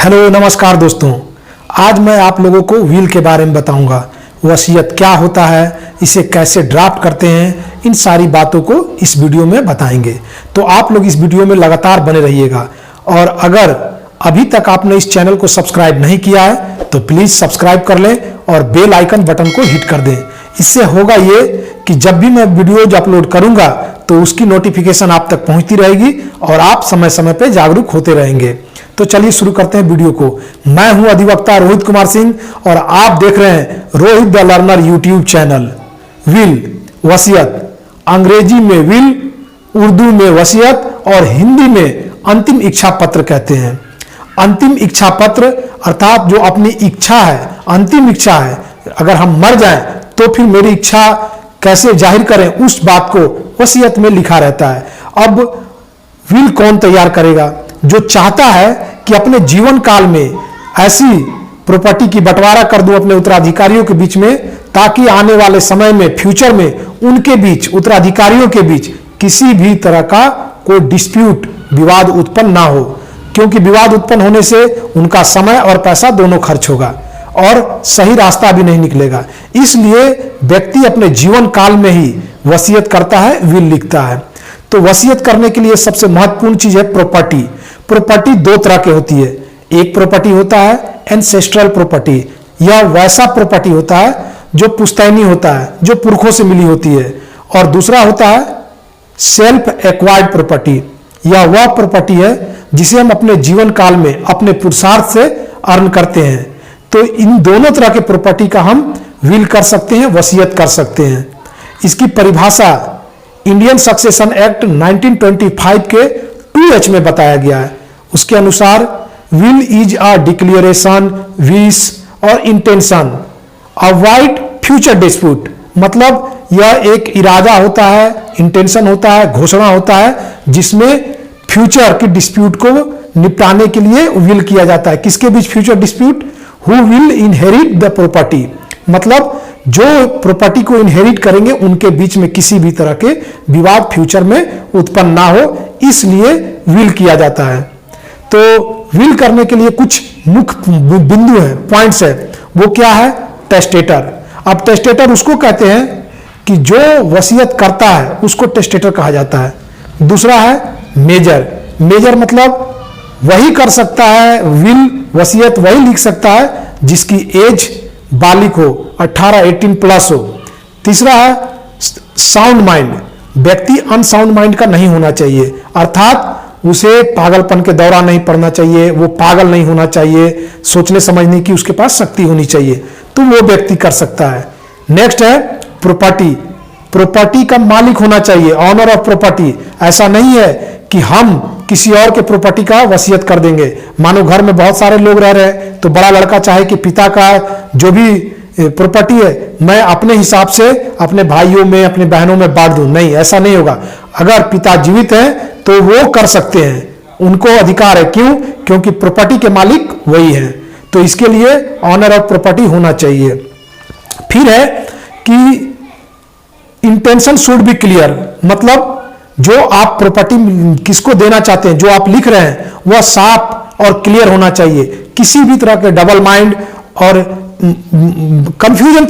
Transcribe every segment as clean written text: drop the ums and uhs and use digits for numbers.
Hello नमस्कार दोस्तों, आज मैं आप लोगों को विल के बारे में बताऊंगा। वसीयत क्या होता है, इसे कैसे ड्राफ्ट करते हैं, इन सारी बातों को इस वीडियो में बताएंगे। तो आप लोग इस वीडियो में लगातार बने रहिएगा। और अगर अभी तक आपने इस चैनल को सब्सक्राइब नहीं किया है तो प्लीज़ सब्सक्राइब कर लें और बेल आइकन बटन को हिट कर दें। इससे होगा ये कि जब भी मैं वीडियोज अपलोड करूंगा तो उसकी नोटिफिकेशन आप तक पहुंचती रहेगी और आप समय समय पर जागरूक होते रहेंगे। तो चलिए शुरू करते हैं वीडियो को। मैं हूं अधिवक्ता रोहित कुमार सिंह और आप देख रहे हैं Rohit the learner YouTube channel. Will, वसीयत, अंग्रेजी में विल, उर्दू में वसीयत और हिंदी में अंतिम इच्छा पत्र कहते हैं। अंतिम इच्छा पत्र अर्थात जो अपनी इच्छा है, अंतिम इच्छा है, अगर हम मर जाएं तो फिर मेरी इच्छा कैसे जाहिर करें, उस बात को वसीयत में लिखा रहता है। अब विल कौन तैयार करेगा? जो चाहता है कि अपने जीवन काल में ऐसी प्रॉपर्टी की बंटवारा कर दूं अपने उत्तराधिकारियों के बीच में, ताकि आने वाले समय में, फ्यूचर में उनके बीच, उत्तराधिकारियों के बीच किसी भी तरह का कोई डिस्प्यूट, विवाद उत्पन्न ना हो। क्योंकि विवाद उत्पन्न होने से उनका समय और पैसा दोनों खर्च होगा और सही रास्ता भी नहीं निकलेगा। इसलिए व्यक्ति अपने जीवन काल में ही वसीयत करता है, विल लिखता है। तो वसीयत करने के लिए सबसे महत्वपूर्ण चीज है प्रॉपर्टी। प्रॉपर्टी दो तरह की होती है। एक प्रॉपर्टी होता है एंसेस्ट्रल प्रॉपर्टी, यह वैसा प्रॉपर्टी होता है जो पुश्तैनी होता है, जो पुरखों से मिली होती है। और दूसरा होता है सेल्फ एक्वायर्ड प्रॉपर्टी, यह वह प्रॉपर्टी है जिसे हम अपने जीवन काल में अपने पुरुषार्थ से अर्न करते हैं। तो इन दोनों तरह के प्रॉपर्टी का हम विल कर सकते हैं, वसीयत कर सकते हैं। इसकी परिभाषा इंडियन सक्सेशन एक्ट 1925 के 2H में बताया गया है। उसके अनुसार will is a declaration, wish और इंटेंशन अवॉइड फ्यूचर डिस्प्यूट। मतलब यह एक इरादा होता है, इंटेंशन होता है, घोषणा होता है, जिसमें फ्यूचर की डिस्प्यूट को निपटाने के लिए विल किया जाता है। किसके बीच future dispute? Who will inherit the property, मतलब जो प्रॉपर्टी को इनहेरिट करेंगे उनके बीच में किसी भी तरह के विवाद फ्यूचर में उत्पन्न ना हो, इसलिए विल किया जाता है। तो विल करने के लिए कुछ मुख्य बिंदु है, पॉइंट्स है। वो क्या है? टेस्टेटर। अब टेस्टेटर उसको कहते हैं कि जो वसीयत करता है उसको टेस्टेटर कहा जाता है। दूसरा है मेजर। मेजर मतलब वही कर सकता है विल, वसीयत वही लिख सकता है जिसकी एज बालिग हो, 18 प्लस हो। तीसरा है साउंड माइंड। व्यक्ति अनसाउंड माइंड का नहीं होना चाहिए, अर्थात उसे पागलपन के दौरान नहीं पड़ना चाहिए, वो पागल नहीं होना चाहिए, सोचने समझने की उसके पास शक्ति होनी चाहिए, तो वो व्यक्ति कर सकता है। नेक्स्ट है प्रॉपर्टी। प्रॉपर्टी का मालिक होना चाहिए, ऑनर ऑफ प्रॉपर्टी। ऐसा नहीं है कि हम किसी और के प्रॉपर्टी का वसीयत कर देंगे। मानो घर में बहुत सारे लोग रह रहे हैं तो बड़ा लड़का चाहे कि पिता का जो भी प्रॉपर्टी है मैं अपने हिसाब से अपने भाइयों में, अपने बहनों में बांट दूं, नहीं, ऐसा नहीं होगा। अगर पिता जीवित हैं तो वो कर सकते हैं, उनको अधिकार है। क्यों? क्योंकि प्रॉपर्टी के मालिक वही है। तो इसके लिए ऑनर ऑफ प्रॉपर्टी होना चाहिए। फिर है कि इंटेंशन शुड बी क्लियर, मतलब जो आप प्रॉपर्टी किसको देना चाहते हैं, जो आप लिख रहे हैं, वह साफ और क्लियर होना चाहिए। किसी भी तरह के डबल माइंड और कंफ्यूजन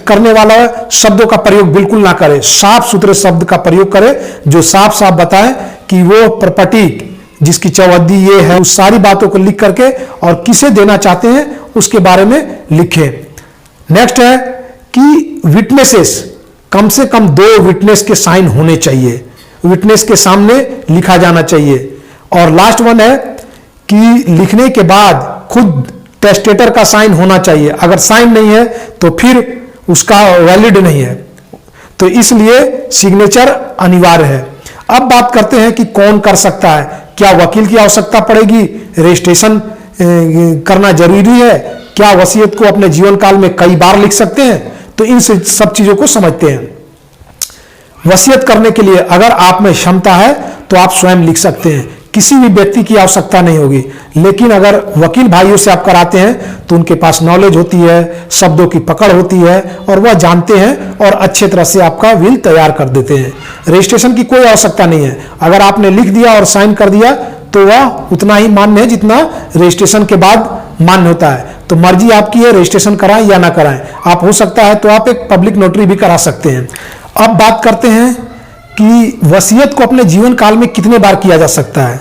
करने वाला शब्दों का प्रयोग बिल्कुल ना करें। साफ सुथरे शब्द का प्रयोग करें जो साफ साफ बताएं कि वो प्रॉपर्टी जिसकी चौहद्दी ये है, उस सारी बातों को लिख करके और किसे देना चाहते हैं उसके बारे में लिखें। नेक्स्ट है कि विटनेसेस, कम से कम 2 विटनेस के साइन होने चाहिए, विटनेस के सामने लिखा जाना चाहिए। और लास्ट वन है कि लिखने के बाद खुद टेस्टेटर का साइन होना चाहिए। अगर साइन नहीं है तो फिर उसका वैलिड नहीं है, तो इसलिए सिग्नेचर अनिवार्य है। अब बात करते हैं कि कौन कर सकता है। क्या वकील की आवश्यकता पड़ेगी? रजिस्ट्रेशन करना जरूरी है? क्या वसीयत को अपने जीवन काल में कई बार लिख सकते हैं? तो इन सब चीजों को समझते हैं। वसीयत करने के लिए अगर आप में क्षमता है तो आप स्वयं लिख सकते हैं, किसी भी व्यक्ति की आवश्यकता नहीं होगी। लेकिन अगर वकील भाइयों से आप कराते हैं तो उनके पास नॉलेज होती है, शब्दों की पकड़ होती है और वह जानते हैं और अच्छे तरह से आपका विल तैयार कर देते हैं। रजिस्ट्रेशन की कोई आवश्यकता नहीं है। अगर आपने लिख दिया और साइन कर दिया तो वह उतना ही मान्य है जितना रजिस्ट्रेशन के बाद मान्य होता है। तो मर्जी आपकी है रजिस्ट्रेशन कराएं या ना कराएं। आप हो सकता है तो आप एक पब्लिक नोटरी भी करा सकते हैं। अब बात करते हैं कि वसीयत को अपने जीवन काल में कितने बार किया जा सकता है।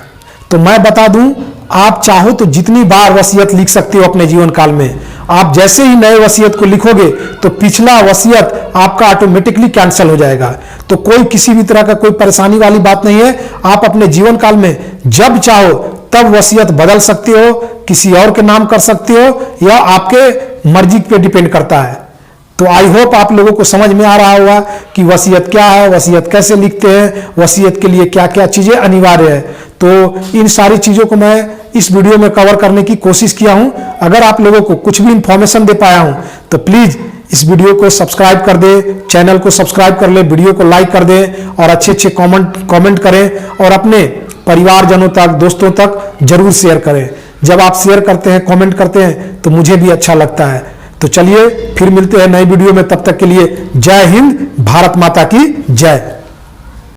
तो मैं बता दूं, आप चाहो तो जितनी बार वसीयत लिख सकते हो अपने जीवन काल में। आप जैसे ही नए वसीयत को लिखोगे तो पिछला वसीयत आपका ऑटोमेटिकली कैंसिल हो जाएगा। तो कोई किसी भी तरह का कोई परेशानी वाली बात नहीं है। आप अपने जीवन काल में जब चाहो तब वसीयत बदल सकते हो, किसी और के नाम कर सकते हो, या आपके मर्जी पे डिपेंड करता है। तो आई होप आप लोगों को समझ में आ रहा होगा कि वसीयत क्या है, वसीयत कैसे लिखते हैं, वसीयत के लिए क्या क्या चीजें अनिवार्य है। तो इन सारी चीजों को मैं इस वीडियो में कवर करने की कोशिश किया हूं। अगर आप लोगों को कुछ भी इंफॉर्मेशन दे पाया हूं तो प्लीज इस वीडियो को सब्सक्राइब कर दे, चैनल को सब्सक्राइब कर ले, वीडियो को लाइक कर दे और अच्छे अच्छे कमेंट करें और अपने परिवारजनों तक, दोस्तों तक जरूर शेयर करें। जब आप शेयर करते हैं, कमेंट करते हैं तो मुझे भी अच्छा लगता है। तो चलिए फिर मिलते हैं नई वीडियो में, तब तक के लिए जय हिंद, भारत माता की जय।